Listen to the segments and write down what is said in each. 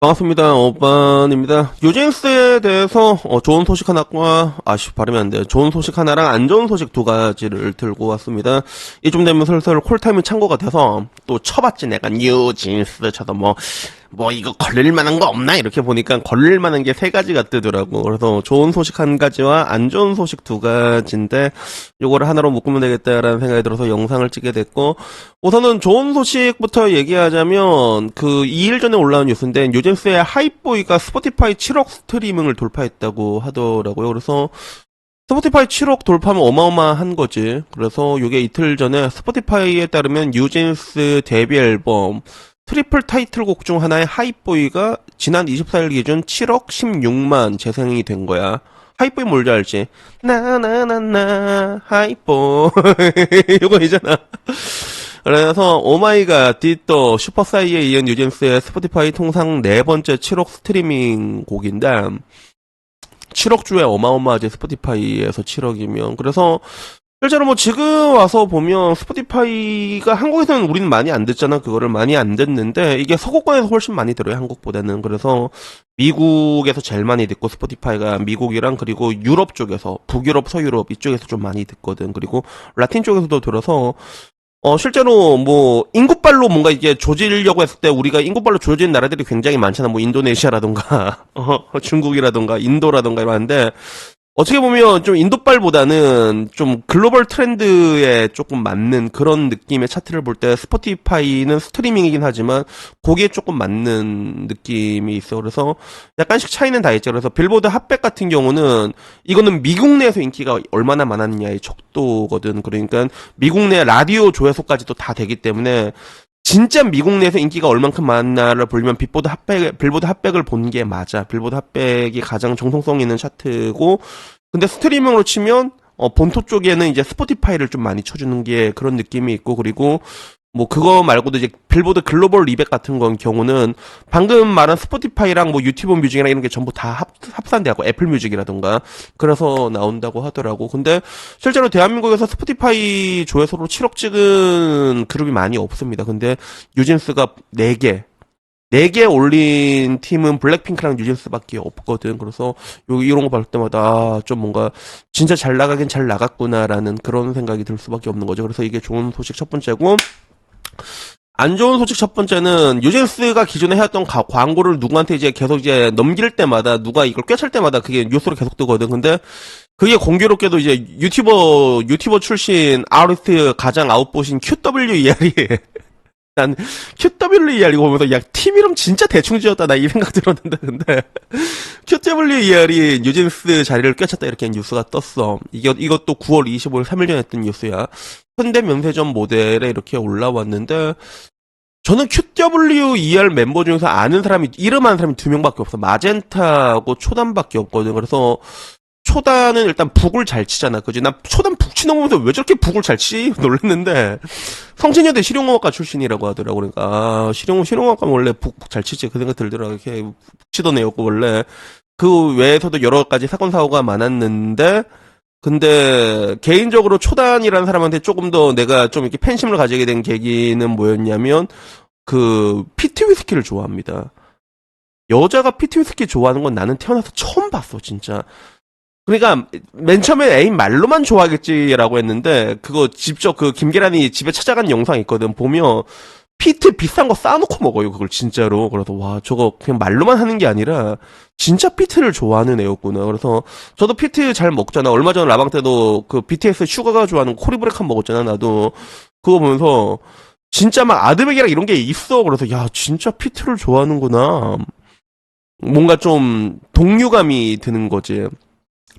반갑습니다. 오빤입니다. 뉴진스에 대해서 좋은 소식 하나과 발음이 안 돼요. 좋은 소식 하나랑 안 좋은 소식 두 가지를 들고 왔습니다. 이쯤 되면 슬슬 콜타임이 찬 것 같아서 또 쳐봤지 내가 뉴진스 쳐서 이거 걸릴 만한 거 없나 이렇게 보니까 걸릴 만한 게 세 가지가 뜨더라고. 그래서 좋은 소식 한 가지와 안 좋은 소식 두 가지인데 요거를 하나로 묶으면 되겠다라는 생각이 들어서 영상을 찍게 됐고, 우선은 좋은 소식부터 얘기하자면 그 2일 전에 올라온 뉴스인데 뉴진스의 하이보이가 스포티파이 7억 스트리밍을 돌파했다고 하더라고요. 그래서 스포티파이 7억 돌파하면 어마어마한 거지. 그래서 요게 이틀 전에 스포티파이에 따르면 뉴진스 데뷔 앨범 트리플 타이틀곡 중 하나의 하이보이가 지난 24일 기준 7억 16만 재생이 된 거야. 하이보이 뭔지 알지? 나나나나 하이보이 이거이잖아. 그래서 오마이갓, 디또, 슈퍼사이에 이은 뉴진스의 스포티파이 통상 네 번째 7억 스트리밍 곡인데 7억 주에 어마어마하지. 스포티파이에서 7억이면. 그래서 실제로 지금 와서 보면 스포티파이가 한국에서는 우리는 많이 안 듣잖아. 그거를 많이 안 듣는데 이게 서구권에서 훨씬 많이 들어요, 한국보다는. 그래서 미국에서 제일 많이 듣고, 스포티파이가 미국이랑 그리고 유럽 쪽에서, 북유럽, 서유럽 이쪽에서 좀 많이 듣거든. 그리고 라틴 쪽에서도 들어서 실제로 인구발로 뭔가 이게 조지려고 했을 때 우리가 인구발로 조지는 나라들이 굉장히 많잖아. 인도네시아라던가 중국이라던가 인도라던가 이러는데, 어떻게 보면 좀 인도빨보다는 좀 글로벌 트렌드에 조금 맞는 그런 느낌의 차트를 볼 때 스포티파이는 스트리밍이긴 하지만 거기에 조금 맞는 느낌이 있어. 그래서 약간씩 차이는 다 있죠. 그래서 빌보드 핫백 같은 경우는 이거는 미국 내에서 인기가 얼마나 많았느냐의 척도거든. 그러니까 미국 내 라디오 조회수까지도 다 되기 때문에 진짜 미국 내에서 인기가 얼만큼 많나를 보려면 빌보드 핫백을 본 게 맞아. 빌보드 핫백이 가장 정통성 있는 차트고, 근데 스트리밍으로 치면 본토 쪽에는 이제 스포티파이를 좀 많이 쳐주는 게 그런 느낌이 있고, 그리고 그거 말고도 이제 빌보드 글로벌 리백 같은 건 경우는 방금 말한 스포티파이랑 유튜브 뮤직이랑 이런 게 전부 다 합산돼갖고 애플 뮤직이라던가 그래서 나온다고 하더라고. 근데 실제로 대한민국에서 스포티파이 조회수로 7억 찍은 그룹이 많이 없습니다. 근데 뉴진스가 4개 올린 팀은 블랙핑크랑 뉴진스밖에 없거든. 그래서 이런 거 볼 때마다 좀 뭔가 진짜 잘 나가긴 잘 나갔구나라는 그런 생각이 들 수밖에 없는 거죠. 그래서 이게 좋은 소식 첫 번째고, 안 좋은 소식 첫 번째는 뉴진스가 기존에 해왔던 광고를 누구한테 이제 계속 이제 넘길 때마다, 누가 이걸 꿰찰 때마다 그게 뉴스로 계속 뜨거든. 근데 그게 공교롭게도 이제 유튜버 출신 아르티스트 가장 아웃보신 QWER이 난 QWER 이거 보면서 팀 이름 진짜 대충 지었다 나 이 생각 들었는데, 근데 QWER이 뉴진스 자리를 꿰찼다 이렇게 뉴스가 떴어. 이것도 9월 25일 3일 전에 했던 뉴스야. 현대 면세점 모델에 이렇게 올라왔는데, 저는 QWER 멤버 중에서 아는 사람이, 이름 아는 사람이 2명밖에 없어. 마젠타하고 초단밖에 없거든. 그래서 초단은 일단 북을 잘 치잖아. 그지? 나 초단 북 치는 거 보면서 왜 저렇게 북을 잘 치? 놀랐는데, 성진여대 실용음악과 출신이라고 하더라고. 그러니까, 실용음악과 원래 북 잘 치지. 그 생각 들더라고. 이렇게 북 치던 애였고, 원래. 그 외에서도 여러 가지 사건, 사고가 많았는데, 근데, 개인적으로 초단이라는 사람한테 조금 더 내가 좀 이렇게 팬심을 가지게 된 계기는 뭐였냐면, 피트 위스키를 좋아합니다. 여자가 피트 위스키 좋아하는 건 나는 태어나서 처음 봤어, 진짜. 그러니까 맨 처음에 애인 말로만 좋아하겠지라고 했는데, 그거 직접 김계란이 집에 찾아간 영상 있거든. 보면 피트 비싼 거 쌓아놓고 먹어요, 그걸 진짜로. 그래서 와, 저거 그냥 말로만 하는 게 아니라 진짜 피트를 좋아하는 애였구나. 그래서 저도 피트 잘 먹잖아. 얼마 전 라방 때도 BTS 슈가가 좋아하는 코리브레칸 먹었잖아. 나도 그거 보면서 진짜 막 아드백이랑 이런 게 있어. 그래서 야, 진짜 피트를 좋아하는구나. 뭔가 좀 동료감이 드는 거지.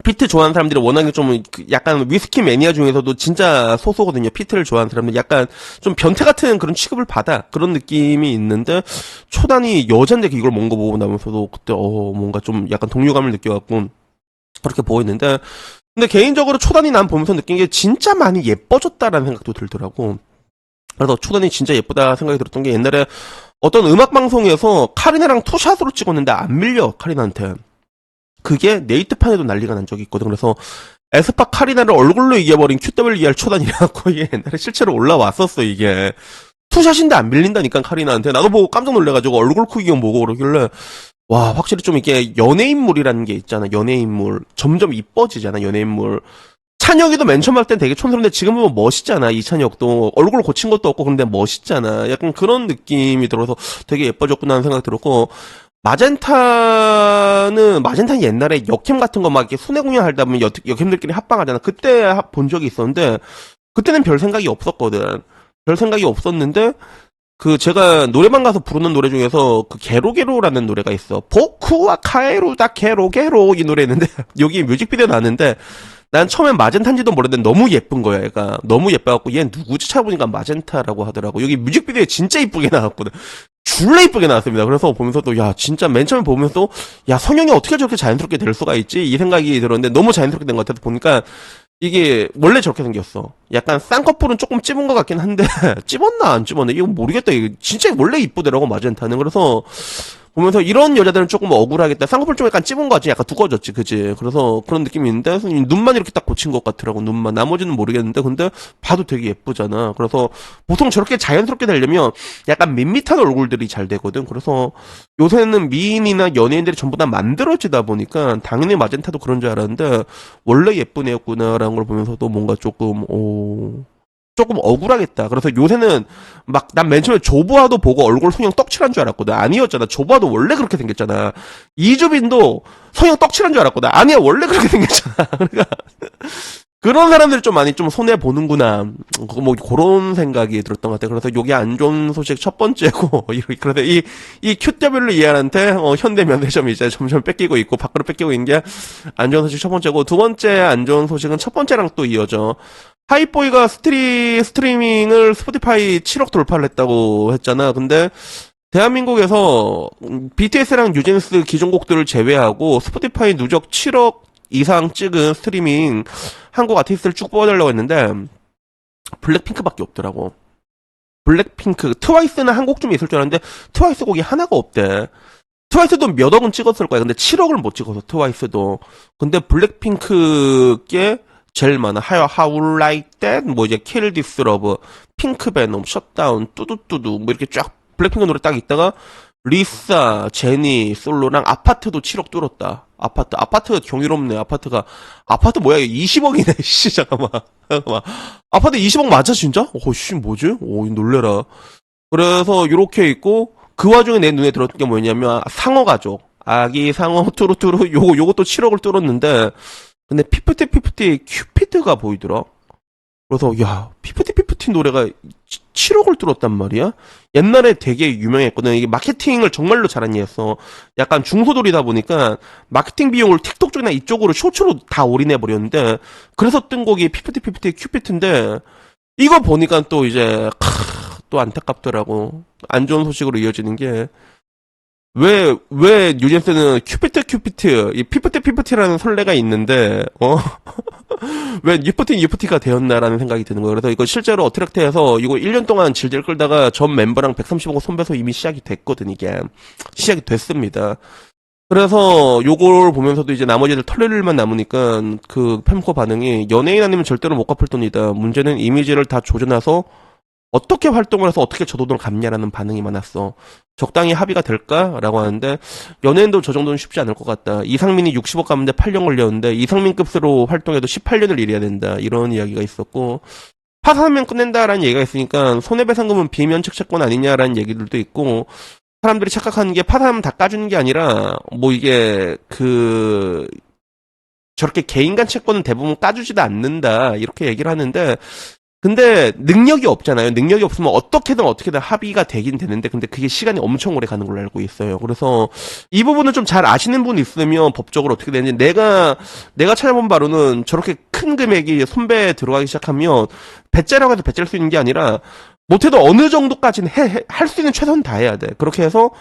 피트 좋아하는 사람들이 워낙에 좀 약간 위스키 매니아 중에서도 진짜 소소거든요. 피트를 좋아하는 사람들 약간 좀 변태 같은 그런 취급을 받아. 그런 느낌이 있는데, 초단이 여잔데 이걸 먹은 거 보고 나면서도 그때 뭔가 좀 약간 동료감을 느껴갖고 그렇게 보였는데, 근데 개인적으로 초단이 난 보면서 느낀 게 진짜 많이 예뻐졌다라는 생각도 들더라고. 그래서 초단이 진짜 예쁘다 생각이 들었던 게, 옛날에 어떤 음악 방송에서 카리나랑 투샷으로 찍었는데 안 밀려, 카리나한테. 그게 네이트판에도 난리가 난 적이 있거든. 그래서 에스파 카리나를 얼굴로 이겨버린 QWER 초단이라고 이게 옛날에 실제로 올라왔었어, 이게. 투샷인데 안 밀린다니까, 카리나한테. 나도 보고 깜짝 놀래가지고 얼굴 크기경 보고 그러길래, 와, 확실히 좀 이게 연예인물이라는 게 있잖아. 연예인물. 점점 이뻐지잖아, 연예인물. 찬혁이도 맨 처음 할 땐 되게 촌스러운데 지금 보면 멋있잖아, 이찬혁도. 얼굴 고친 것도 없고 그런데 멋있잖아. 약간 그런 느낌이 들어서 되게 예뻐졌구나 하는 생각 들었고, 마젠타는 옛날에 역캠 같은 거 막 이렇게 순회 공연하다 보면 역캠들끼리 합방하잖아. 그때 본 적이 있었는데, 그때는 별 생각이 없었거든. 별 생각이 없었는데, 제가 노래방 가서 부르는 노래 중에서 게로게로라는 노래가 있어. 보쿠와 카에루다 게로게로 이 노래 있는데, 여기 뮤직비디오 나왔는데, 난 처음엔 마젠타인지도 모르는데 너무 예쁜 거야, 얘가. 너무 예뻐갖고, 얘 누구지? 찾아보니까 마젠타라고 하더라고. 여기 뮤직비디오에 진짜 이쁘게 나왔거든. 줄라 이쁘게 나왔습니다. 그래서 보면서도, 야, 진짜 맨 처음에 보면서, 야, 성형이 어떻게 저렇게 자연스럽게 될 수가 있지? 이 생각이 들었는데, 너무 자연스럽게 된 것 같아서 보니까, 이게 원래 저렇게 생겼어. 약간 쌍꺼풀은 조금 찝은 것 같긴 한데 찝었나 안 찝었나 이거 모르겠다. 이거 진짜 원래 이쁘더라고 마젠타는. 그래서 보면서 이런 여자들은 조금 억울하겠다. 쌍꺼풀 좀 약간 찝은 거 같지? 약간 두꺼워졌지, 그지? 그래서 그런 느낌이 있는데 눈만 이렇게 딱 고친 것 같더라고. 눈만. 나머지는 모르겠는데 근데 봐도 되게 예쁘잖아. 그래서 보통 저렇게 자연스럽게 되려면 약간 밋밋한 얼굴들이 잘 되거든. 그래서 요새는 미인이나 연예인들이 전부 다 만들어지다 보니까 당연히 마젠타도 그런 줄 알았는데 원래 예쁜 애였구나라는 걸 보면서도 뭔가 조금 억울하겠다. 그래서 요새는 막 난 맨 처음에 조보아도 보고 얼굴 성형 떡칠한 줄 알았거든. 아니었잖아. 조보아도 원래 그렇게 생겼잖아. 이주빈도 성형 떡칠한 줄 알았거든. 아니야, 원래 그렇게 생겼잖아. 그러니까 그런 사람들이 좀 많이 좀 손해 보는구나. 뭐 그런 생각이 들었던 것 같아. 그래서 요게 안 좋은 소식 첫 번째고 그래서 이 QW를 이해한테 현대 면세점이 이제 점점 뺏기고 있고 밖으로 뺏기고 있는 게 안 좋은 소식 첫 번째고, 두 번째 안 좋은 소식은 첫 번째랑 또 이어져. 하이보이가 스트리밍을 스포티파이 7억 돌파를 했다고 했잖아. 근데 대한민국에서 BTS랑 뉴진스 기존 곡들을 제외하고 스포티파이 누적 7억 이상 찍은 스트리밍 한국 아티스트를 쭉 뽑아달라고 했는데 블랙핑크밖에 없더라고. 블랙핑크, 트와이스는 한 곡 좀 있을 줄 알았는데 트와이스 곡이 하나가 없대. 트와이스도 몇 억은 찍었을 거야. 근데 7억을 못 찍어서 트와이스도. 근데 블랙핑크께 제일 많아. How You Like That, 뭐 이제 Kill This Love, 핑크 베놈, 셧다운, 뚜두뚜두 뭐 이렇게 쫙 블랙핑크 노래 딱 있다가 리사, 제니, 솔로랑 아파트도 7억 뚫었다. 아파트가 경이롭네. 아파트 뭐야? 20억이네. 씨, 잠깐만. 아파트 20억 맞아, 진짜? 씨, 뭐지? 놀래라. 그래서 요렇게 있고, 그 와중에 내 눈에 들었던 게 뭐냐면, 상어 가족. 아기 상어 뚜루뚜루, 요것도 7억을 뚫었는데, 근데 피프티 큐피드가 보이더라. 그래서 야, 피프티 노래가 7억을 뚫었단 말이야? 옛날에 되게 유명했거든. 이게 마케팅을 정말로 잘한 애였어. 약간 중소돌이다 보니까 마케팅 비용을 틱톡 쪽이나 이쪽으로 쇼츠로 다 올인해버렸는데, 그래서 뜬 곡이 피프티 큐피트인데, 이거 보니까 또 이제 또 안타깝더라고. 안 좋은 소식으로 이어지는 게, 왜 뉴진스는 큐피트, 이 피프티라는 선례가 있는데, 왜 유프티가 되었나라는 생각이 드는 거예요. 그래서 이거 실제로 어트랙트에서 이거 1년 동안 질질 끌다가 전 멤버랑 135억 손배소 이미 시작이 됐거든, 이게. 시작이 됐습니다. 그래서 요걸 보면서도 이제 나머지 애들 털릴만 남으니까 팬코 반응이, 연예인 아니면 절대로 못 갚을 돈이다. 문제는 이미지를 다 조져놔서 어떻게 활동을 해서 어떻게 저 돈을 갚냐라는 반응이 많았어. 적당히 합의가 될까라고 하는데, 연예인도 저 정도는 쉽지 않을 것 같다. 이상민이 60억 갚는데 8년 걸렸는데 이상민급수로 활동해도 18년을 일해야 된다. 이런 이야기가 있었고, 파산하면 끝낸다라는 얘기가 있으니까 손해배상금은 비면책 채권 아니냐라는 얘기들도 있고, 사람들이 착각하는 게 파산하면 다 까주는 게 아니라 뭐 이게 저렇게 개인 간 채권은 대부분 까주지도 않는다 이렇게 얘기를 하는데, 근데 능력이 없잖아요. 능력이 없으면 어떻게든 합의가 되긴 되는데, 근데 그게 시간이 엄청 오래 가는 걸로 알고 있어요. 그래서 이 부분을 좀 잘 아시는 분 있으면 법적으로 어떻게 되는지, 내가 찾아본 바로는 저렇게 큰 금액이 손배에 들어가기 시작하면 배째라고 해서 배째일 수 있는 게 아니라 못해도 어느 정도까지는 할 수 있는 최선은 다 해야 돼. 그렇게 해서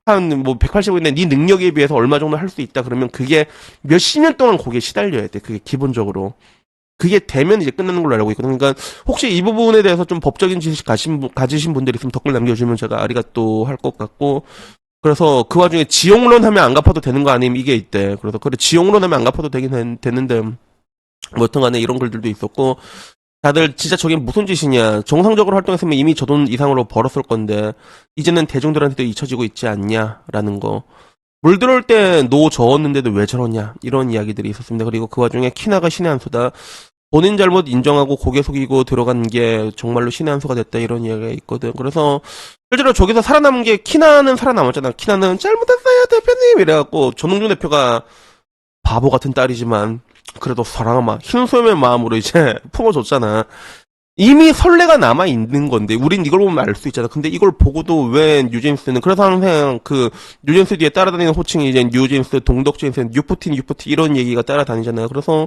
한 뭐 180억인데 네 능력에 비해서 얼마 정도 할 수 있다 그러면 그게 몇십 년 동안 거기에 시달려야 돼. 그게 기본적으로. 그게 되면 이제 끝나는 걸로 알고 있거든요. 그러니까 혹시 이 부분에 대해서 좀 법적인 지식 가지신 분들이 있으면 댓글 남겨주시면 제가 아리가또 할 것 같고, 그래서 그 와중에 지용론 하면 안 갚아도 되는 거 아니면 이게 있대. 그래서 그래, 지용론 하면 안 갚아도 되는데 뭐 여튼 간에 이런 글들도 있었고, 다들 진짜 저게 무슨 짓이냐. 정상적으로 활동했으면 이미 저 돈 이상으로 벌었을 건데 이제는 대중들한테도 잊혀지고 있지 않냐라는 거. 물 들어올 때 노 저었는데도 왜 저러냐 이런 이야기들이 있었습니다. 그리고 그 와중에 키나가 신의 한 수다. 본인 잘못 인정하고 고개 숙이고 들어간 게 정말로 신의 한 수가 됐다 이런 이야기가 있거든. 그래서 실제로 저기서 살아남은 게 키나는 살아남았잖아. 키나는 잘못했어요 대표님 이래갖고 전홍준 대표가 바보 같은 딸이지만 그래도 사랑하마 흰소의 마음으로 이제 품어줬잖아. 이미 선례가 남아 있는 건데 우린 이걸 보면 알 수 있잖아. 근데 이걸 보고도 왜 뉴진스는 그래서 항상 그 뉴진스 뒤에 따라다니는 호칭이 이제 뉴진스, 동덕진스, 뉴푸틴 이런 얘기가 따라다니잖아요. 그래서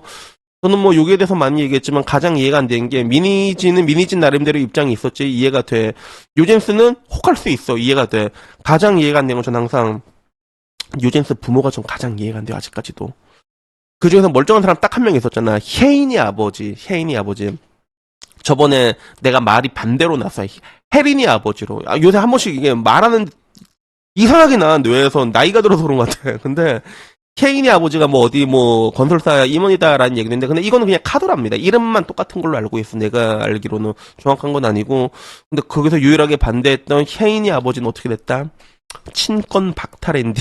저는 뭐 여기에 대해서 많이 얘기했지만 가장 이해가 안 되는 게 미니진은 미니진 나름대로 입장이 있었지 이해가 돼. 뉴진스는 혹할 수 있어 이해가 돼. 가장 이해가 안 되는 건 저는 항상 뉴진스 부모가 좀 가장 이해가 안 돼요 아직까지도. 그 중에서 멀쩡한 사람 딱 한 명 있었잖아. 혜인이 아버지. 저번에 내가 말이 반대로 났어. 혜린이 아버지로. 요새 한 번씩 이게 말하는 이상하게 나 뇌에서 나이가 들어서 그런 것 같아. 근데 혜인이 아버지가 뭐 어디 뭐 건설사 임원이다라는 얘기도 있는데 근데 이거는 그냥 카더랍니다. 이름만 똑같은 걸로 알고 있어. 내가 알기로는 정확한 건 아니고. 근데 거기서 유일하게 반대했던 혜인이 아버지는 어떻게 됐다? 친권 박탈인데.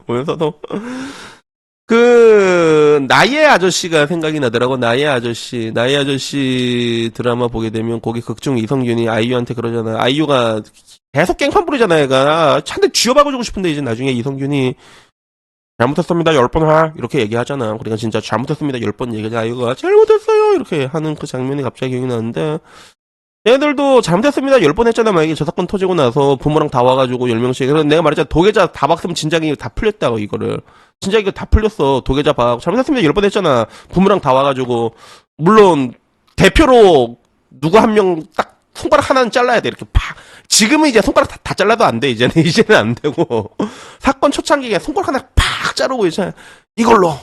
보면서도 나의 아저씨가 생각이 나더라고. 나의 아저씨 드라마 보게 되면 거기 극중 이성균이 아이유한테 그러잖아. 아이유가 계속 깽판 부리잖아, 얘가. 한대 쥐어박아주고 싶은데 이제 나중에 이성균이 잘못했습니다, 10번 하. 이렇게 얘기하잖아. 그러니까 진짜 잘못했습니다, 10번 얘기하잖아. 아이유가 잘못했어요. 이렇게 하는 그 장면이 갑자기 기억이 나는데. 얘들도 잘못했습니다. 10번 했잖아. 만약에 저 사건 터지고 나서 부모랑 다 와가지고 10명씩. 그래서 내가 말했잖아. 도계자 다 박으면 진작에 다 풀렸다고, 이거를. 진작 이거 다 풀렸어. 도계자 박. 잘못했습니다. 10번 했잖아. 부모랑 다 와가지고. 물론, 대표로 누구 한 명 딱 손가락 하나는 잘라야 돼. 이렇게 팍. 지금은 이제 손가락 다 잘라도 안 돼. 이제는 안 되고. 사건 초창기에 손가락 하나 팍 자르고 이제 이걸로.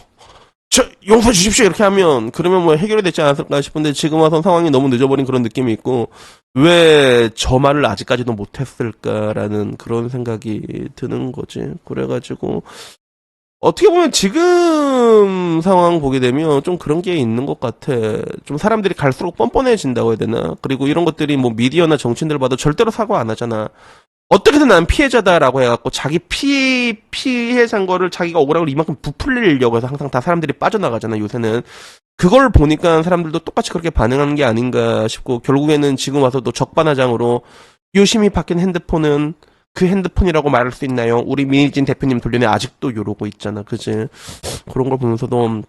용서해 주십시오 이렇게 하면 그러면 뭐 해결이 되지 않았을까 싶은데 지금 와서 상황이 너무 늦어버린 그런 느낌이 있고 왜 저 말을 아직까지도 못했을까라는 그런 생각이 드는 거지. 그래가지고 어떻게 보면 지금 상황 보게 되면 좀 그런 게 있는 것 같아. 좀 사람들이 갈수록 뻔뻔해진다고 해야 되나. 그리고 이런 것들이 뭐 미디어나 정치인들 봐도 절대로 사과 안 하잖아. 어떻게든 난 피해자다라고 해갖고 자기 피해자인 거를 자기가 억울한 이만큼 부풀리려고 해서 항상 다 사람들이 빠져나가잖아 요새는. 그걸 보니까 사람들도 똑같이 그렇게 반응하는 게 아닌가 싶고 결국에는 지금 와서도 적반하장으로 유심히 바뀐 핸드폰은 그 핸드폰이라고 말할 수 있나요? 우리 민희진 대표님 돌려내 아직도 이러고 있잖아. 그지? 그런 걸 보면서도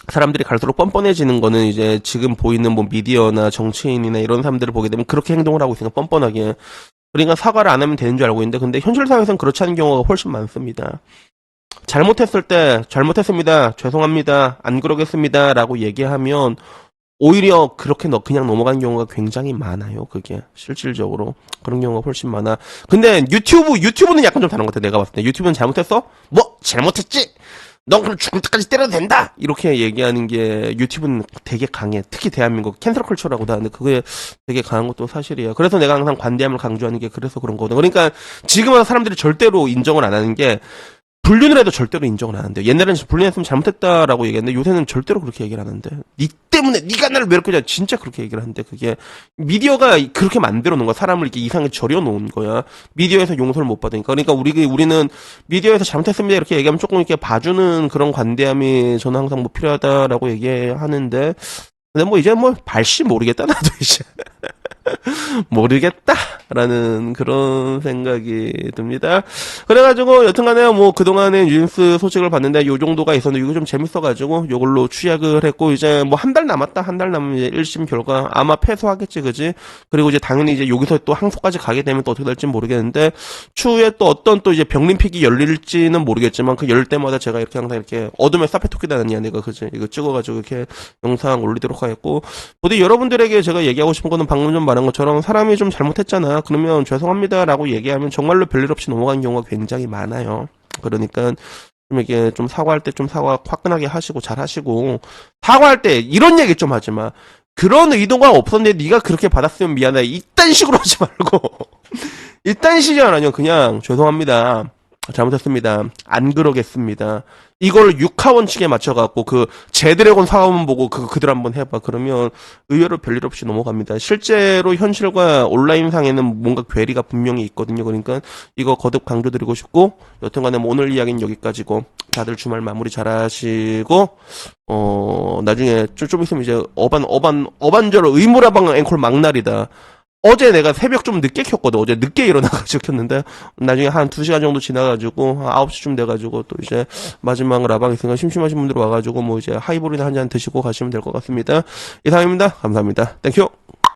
사람들이 갈수록 뻔뻔해지는 거는 이제 지금 보이는 뭐 미디어나 정치인이나 이런 사람들을 보게 되면 그렇게 행동을 하고 있으니까 뻔뻔하게. 그러니까 사과를 안 하면 되는 줄 알고 있는데 근데 현실 사회에서는 그렇지 않은 경우가 훨씬 많습니다. 잘못했을 때 잘못했습니다. 죄송합니다. 안 그러겠습니다. 라고 얘기하면 오히려 그렇게 그냥 넘어가는 경우가 굉장히 많아요. 그게 실질적으로 그런 경우가 훨씬 많아. 근데 유튜브는 약간 좀 다른 것 같아. 내가 봤을 때 유튜브는 잘못했어? 뭐 잘못했지? 넌 그럼 죽을 때까지 때려도 된다! 이렇게 얘기하는 게 유튜브는 되게 강해. 특히 대한민국 캔슬 컬처라고도 하는데 그게 되게 강한 것도 사실이에요. 그래서 내가 항상 관대함을 강조하는 게 그래서 그런 거거든. 그러니까 지금은 사람들이 절대로 인정을 안 하는 게 불륜을 해도 절대로 인정을 안 한대요. 옛날에는 불륜했으면 잘못했다라고 얘기했는데 요새는 절대로 그렇게 얘기를 안 하는데 니 때문에 네가 나를 외롭게 해 진짜 그렇게 얘기를 하는데 그게 미디어가 그렇게 만들어 놓은 거야. 사람을 이렇게 이상하게 절여 놓은 거야. 미디어에서 용서를 못 받으니까. 그러니까 우리는 미디어에서 잘못했습니다 이렇게 얘기하면 조금 이렇게 봐주는 그런 관대함이 저는 항상 뭐 필요하다라고 얘기하는데 근데 뭐 이제 뭐 발씨 모르겠다 나도 이제 모르겠다라는 그런 생각이 듭니다. 그래가지고 여튼간에 뭐 그동안에 뉴스 소식을 봤는데 요 정도가 있었는데 이거 좀 재밌어가지고 요걸로 취약을 했고 이제 뭐 한 달 남았다. 한 달 남으면 이제 1심 결과 아마 패소하겠지 그지? 그리고 이제 당연히 이제 여기서 또 항소까지 가게 되면 또 어떻게 될지 모르겠는데 추후에 또 어떤 또 이제 병림픽이 열릴지는 모르겠지만 그 열 때마다 제가 이렇게 항상 이렇게 어둠에 사페토끼다느냐 내가 그지? 이거 찍어가지고 이렇게 영상 올리도록 하겠고 부디 여러분들에게 제가 얘기하고 싶은 거는 방금 좀 말한 것처럼 사람이 좀 잘못했잖아. 그러면 죄송합니다라고 얘기하면 정말로 별일 없이 넘어가는 경우가 굉장히 많아요. 그러니까 좀 이게 좀 사과할 때 좀 사과 화끈하게 하시고 잘 하시고 사과할 때 이런 얘기 좀 하지 마. 그런 의도가 없었는데 네가 그렇게 받았으면 미안해. 이딴 식으로 하지 말고 이딴 식이 아니야. 그냥 죄송합니다. 잘못했습니다. 안 그러겠습니다. 이걸 6화 원칙에 맞춰갖고 그 제드래곤 사원 보고 그들 한번 해봐. 그러면 의외로 별일 없이 넘어갑니다. 실제로 현실과 온라인상에는 뭔가 괴리가 분명히 있거든요. 그러니까 이거 거듭 강조드리고 싶고, 여튼간에 뭐 오늘 이야기는 여기까지고, 다들 주말 마무리 잘하시고, 나중에 좀 있으면 이제 어반절 의무라방 앵콜 막날이다. 어제 내가 새벽 좀 늦게 켰거든. 어제 늦게 일어나가지고 켰는데, 나중에 한 2시간 정도 지나가지고, 9시쯤 돼가지고, 또 이제, 마지막 라방 있으니까 심심하신 분들 와가지고, 뭐 이제 하이볼이나 한 잔 드시고 가시면 될 것 같습니다. 이상입니다. 감사합니다. 땡큐!